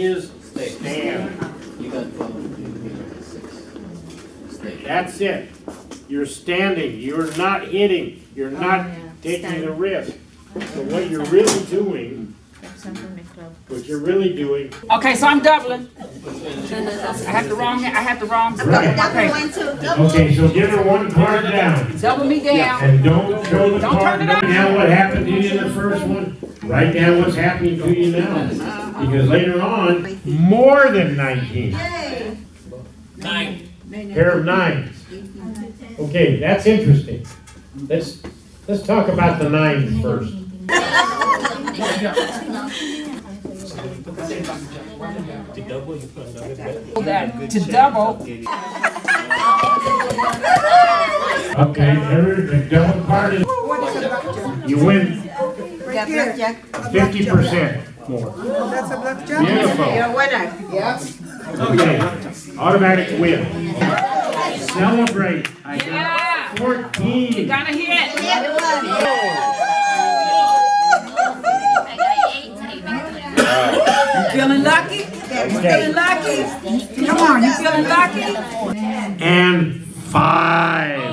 is stand. You got 12. Stay. That's it. You're standing. You're not hitting. You're not taking the risk. So what you're really doing, Okay, so I'm doubling. I have the wrong. Okay. Okay, so give her one card down. Double me down. And don't show the Don't card. turn it up. Write down what happened to you in the first one. Write down what's happening to you now. Because later on, more than 19. Pair of nines. Okay, that's interesting. Let's talk about the nines first. To double. Okay, the double card is, you win 50% more. That's a blackjack. Beautiful. You're a winner. Okay, automatic win. Celebrate. I got Yeah. 14. Gotta hit. You feeling lucky? You feeling lucky? Come on, you feeling lucky? And 5.